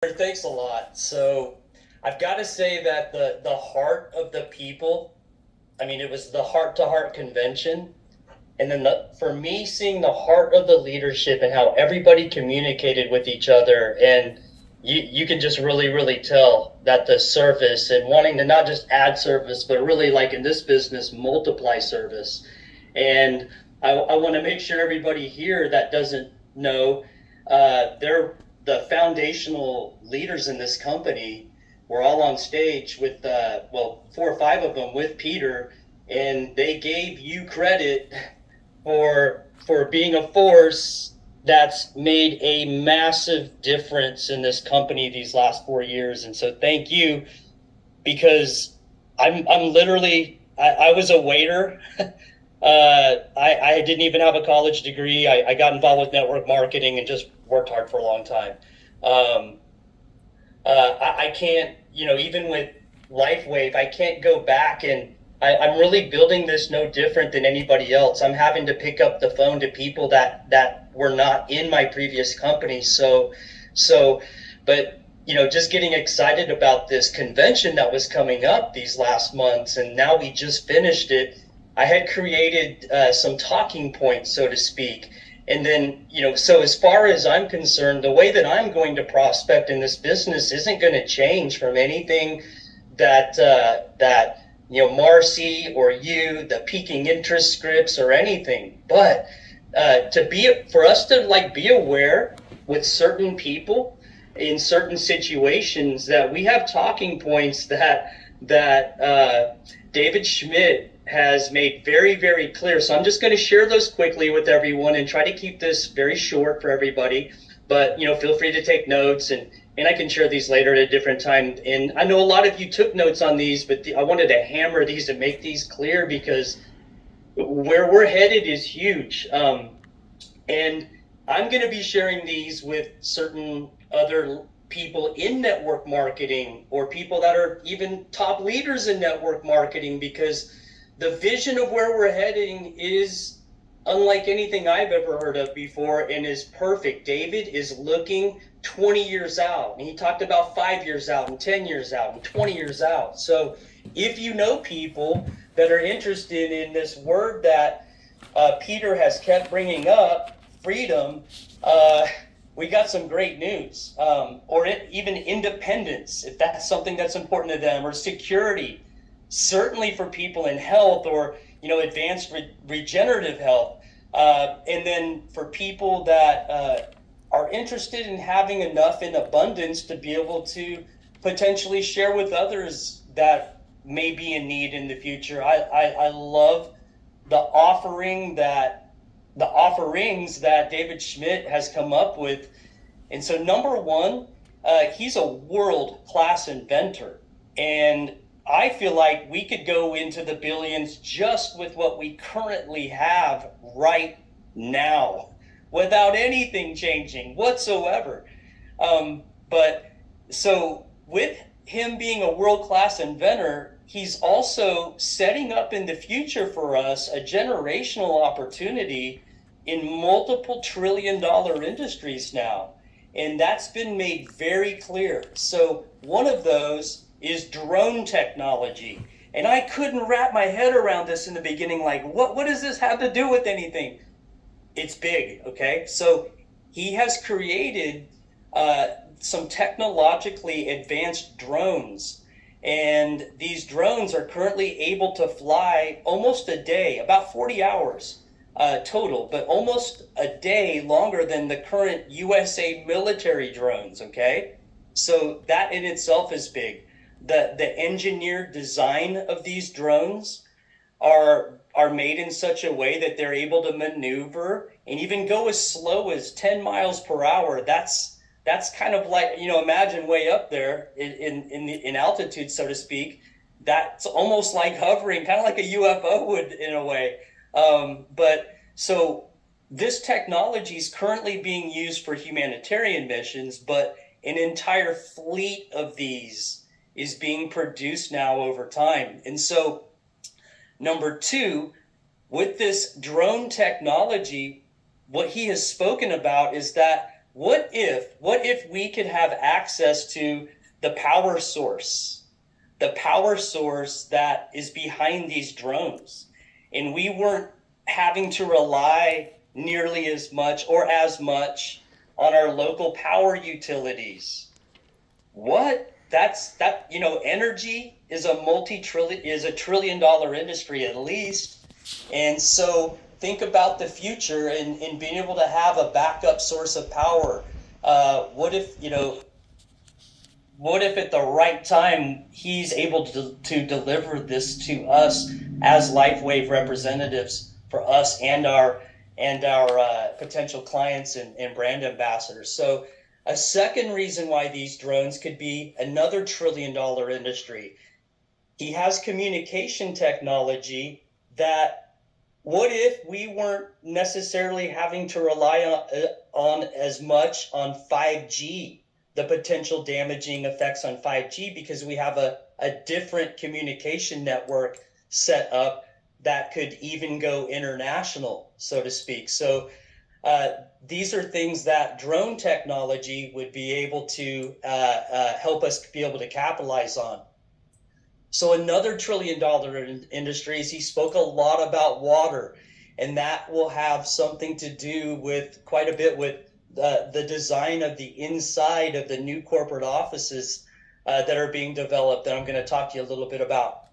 Thanks a lot. So I've got to say that the heart of the people, I mean, it was the heart to heart convention. And then for me, seeing the heart of the leadership and how everybody communicated with each other, and you can just really tell that the service and wanting to not just add service, but really like in this business, multiply service. And I want to make sure everybody here that doesn't know, they're the foundational leaders in this company. We're all on stage with, well, 4 or 5 of them with Peter, and they gave you credit for being a force that's made a massive difference in this company these last 4 years. And so thank you, because I'm literally I was a waiter. I didn't even have a college degree. I got involved with network marketing and just worked hard for a long time. Um, I can't, even with LifeWave, I can't go back, and I'm really building this no different than anybody else. I'm having to pick up the phone to people that were not in my previous company. So, but just getting excited about this convention that was coming up these last months, and now we just finished it. I had created some talking points, so to speak. And then, so as far as I'm concerned, the way that I'm going to prospect in this business isn't going to change from anything that Marcy or you, the peaking interest scripts or anything. But for us to like be aware with certain people in certain situations that we have talking points that David Schmidt has made very clear. So I'm just going to share those quickly with everyone and try to keep this very short for everybody. But feel free to take notes, and I can share these later at a different time. And I know a lot of you took notes on these, but I wanted to hammer these and make these clear because where we're headed is huge. And I'm going to be sharing these with certain other people in network marketing or people that are even top leaders in network marketing, because the vision of where we're heading is unlike anything I've ever heard of before and is perfect. David is looking 20 years out, and he talked about 5 years out and 10 years out and 20 years out. So if you know people that are interested in this word that Peter has kept bringing up, freedom, we got some great news. Or even independence, if that's something that's important to them, or security, certainly for people in health, or advanced regenerative health, and then for people that are interested in having enough in abundance to be able to potentially share with others that may be in need in the future. I love the offerings that David Schmidt has come up with. And so number one, he's a world-class inventor. And I feel like we could go into the billions just with what we currently have right now without anything changing whatsoever. But so with him being a world-class inventor, he's also setting up in the future for us a generational opportunity in multiple trillion-dollar industries now. And that's been made very clear. So one of those is drone technology. And I couldn't wrap my head around this in the beginning. Like, what does this have to do with anything? It's big, okay? So he has created some technologically advanced drones. And these drones are currently able to fly almost a day, about 40 hours total, but almost a day longer than the current USA military drones, okay? So that in itself is big. The engineered design of these drones are made in such a way that they're able to maneuver and even go as slow as 10 miles per hour. That's kind of like, imagine way up there in altitude, so to speak. That's almost like hovering, kind of like a UFO would in a way. But so this technology is currently being used for humanitarian missions, but an entire fleet of these is being produced now over time. And so number two, with this drone technology, what he has spoken about is that what if we could have access to the power source that is behind these drones, and we weren't having to rely nearly as much or as much on our local power utilities? What that's that you know Energy is a trillion-dollar industry at least. And so think about the future and being able to have a backup source of power. What if at the right time he's able to deliver this to us as LifeWave representatives for us and our potential clients and brand ambassadors? So a second reason why these drones could be another trillion-dollar industry. He has communication technology that, what if we weren't necessarily having to rely on as much on 5G, the potential damaging effects on 5G, because we have a different communication network set up that could even go international, so to speak. So these are things that drone technology would be able to help us be able to capitalize on. So another trillion-dollar industry is, he spoke a lot about water, and that will have something to do with quite a bit with the design of the inside of the new corporate offices that are being developed, that I'm going to talk to you a little bit about.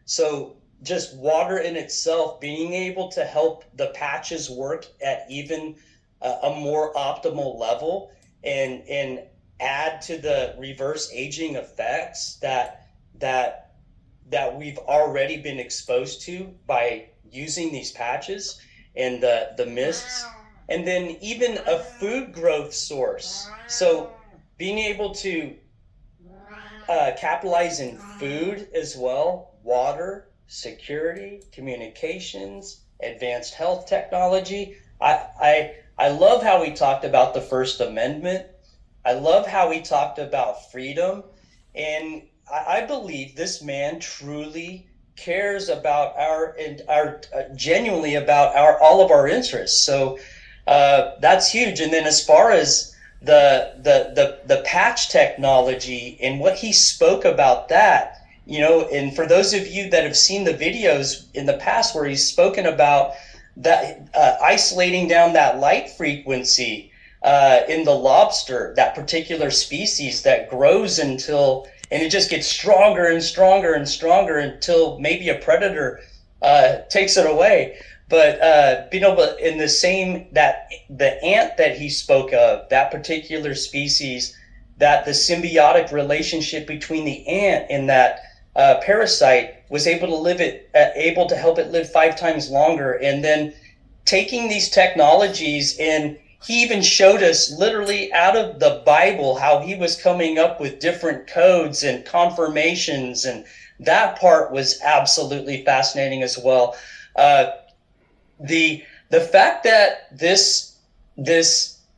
So just water in itself, being able to help the patches work at even a more optimal level, and add to the reverse aging effects that we've already been exposed to by using these patches and the mists. And then even a food growth source. So being able to capitalize in food as well, water, security, communications, advanced health technology. I love how we talked about the First Amendment. I love how we talked about freedom. And I believe this man truly cares about our genuinely about our all of our interests. So that's huge. And then as far as the patch technology and what he spoke about that, and for those of you that have seen the videos in the past where he's spoken about that, isolating down that light frequency in the lobster, that particular species that grows and it just gets stronger and stronger and stronger until maybe a predator takes it away. But in the same, that the ant that he spoke of, that particular species, that the symbiotic relationship between the ant and that parasite was able to help it live 5 times longer. And then taking these technologies, and he even showed us literally out of the Bible how he was coming up with different codes and confirmations, and that part was absolutely fascinating as well. The fact that this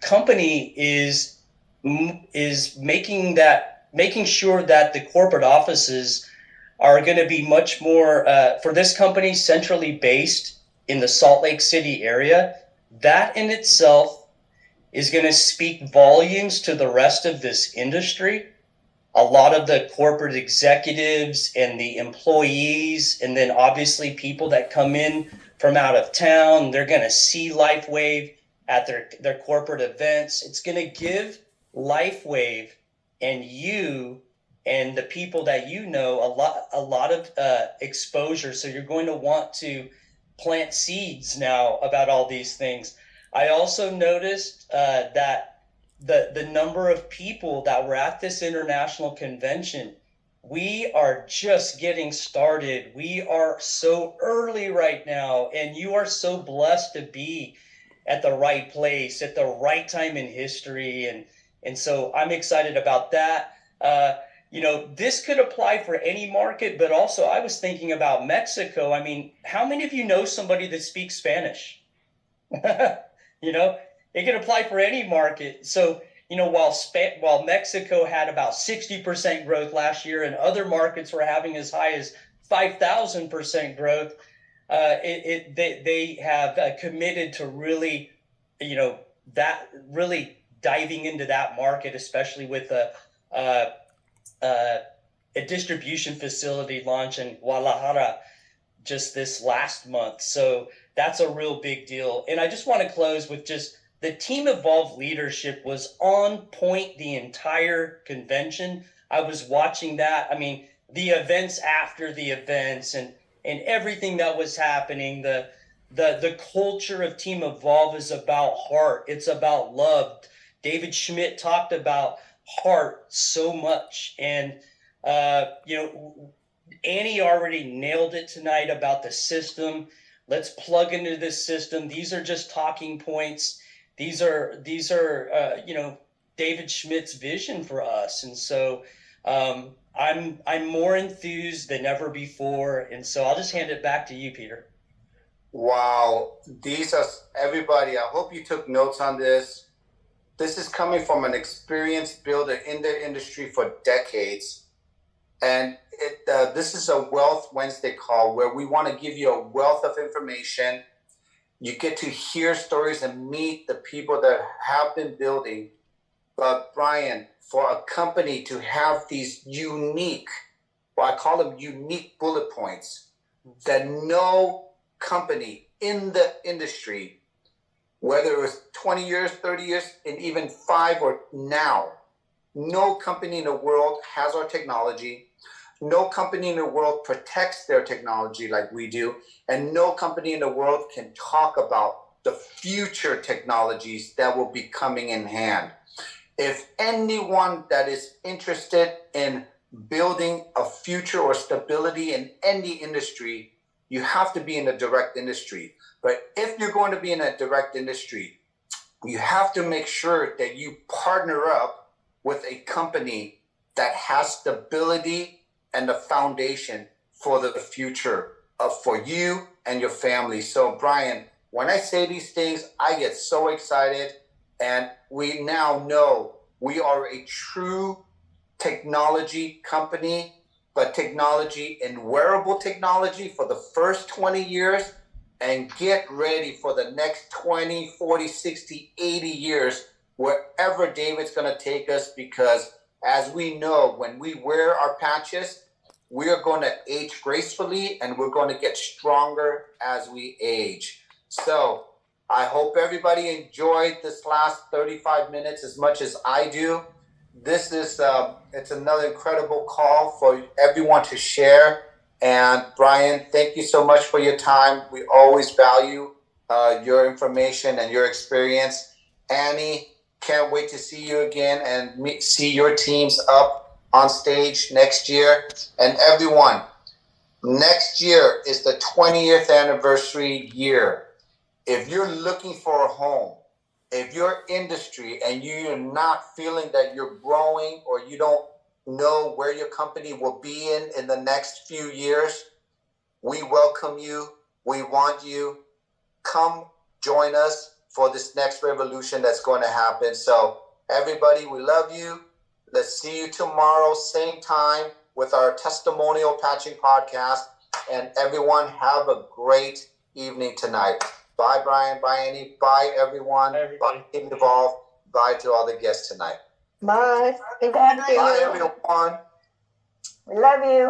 company is making sure that the corporate offices are going to be much more for this company centrally based in the Salt Lake City area, that in itself is going to speak volumes to the rest of this industry. A lot of the corporate executives and the employees, and then obviously people that come in from out of town, they're going to see LifeWave at their corporate events. It's going to give LifeWave and you and the people that a lot of exposure. So you're going to want to plant seeds now about all these things. I also noticed that the number of people that were at this international convention, we are just getting started. We are so early right now, and you are so blessed to be at the right place at the right time in history. And so I'm excited about that. This could apply for any market, but also I was thinking about Mexico. I mean, how many of you know somebody that speaks Spanish? It can apply for any market. So, while Mexico had about 60% growth last year, and other markets were having as high as 5,000% growth, they have committed to really, really diving into that market, especially with a distribution facility launch in Guadalajara just this last month. So that's a real big deal. And I just want to close with just the Team Evolve leadership was on point the entire convention. I was watching that. I mean, the events after the events and everything that was happening, the culture of Team Evolve is about heart. It's about love. David Schmidt talked about heart so much. And Annie already nailed it tonight about the system. Let's plug into this system. These are just talking points. These are David Schmidt's vision for us. And so I'm more enthused than ever before. And so I'll just hand it back to you, Peter. Wow. These are everybody. I hope you took notes on this. This is coming from an experienced builder in the industry for decades. And this is a Wealth Wednesday call where we want to give you a wealth of information. You get to hear stories and meet the people that have been building. But Brian, for a company to have these unique, well, I call them unique bullet points that no company in the industry, whether it was 20 years, 30 years, and even 5 or now, no company in the world has our technology. No company in the world protects their technology like we do. And no company in the world can talk about the future technologies that will be coming in hand. If anyone that is interested in building a future or stability in any industry, you have to be in a direct industry. But if you're going to be in a direct industry, you have to make sure that you partner up with a company that has stability and the foundation for the future for you and your family. So Brian, when I say these things, I get so excited, and we now know we are a true technology company, but technology and wearable technology for the first 20 years, and get ready for the next 20, 40, 60, 80 years, wherever David's going to take us, because as we know, when we wear our patches, we are going to age gracefully, and we're going to get stronger as we age. So I hope everybody enjoyed this last 35 minutes as much as I do. This is it's another incredible call for everyone to share. And Brian, thank you so much for your time. We always value your information and your experience. Annie, can't wait to see you again and see your teams up on stage next year. And everyone, next year is the 20th anniversary year. If you're looking for a home, if your industry and you're not feeling that you're growing, or you don't know where your company will be in the next few years, we welcome you. We want you. Come join us for this next revolution that's going to happen. So everybody, we love you. Let's see you tomorrow, same time, with our testimonial patching podcast. And everyone, have a great evening tonight. Bye, Brian. Bye, Annie. Bye, everyone. Bye, Team Evolve. Bye to all the guests tonight. Bye. Bye, everyone. We love you.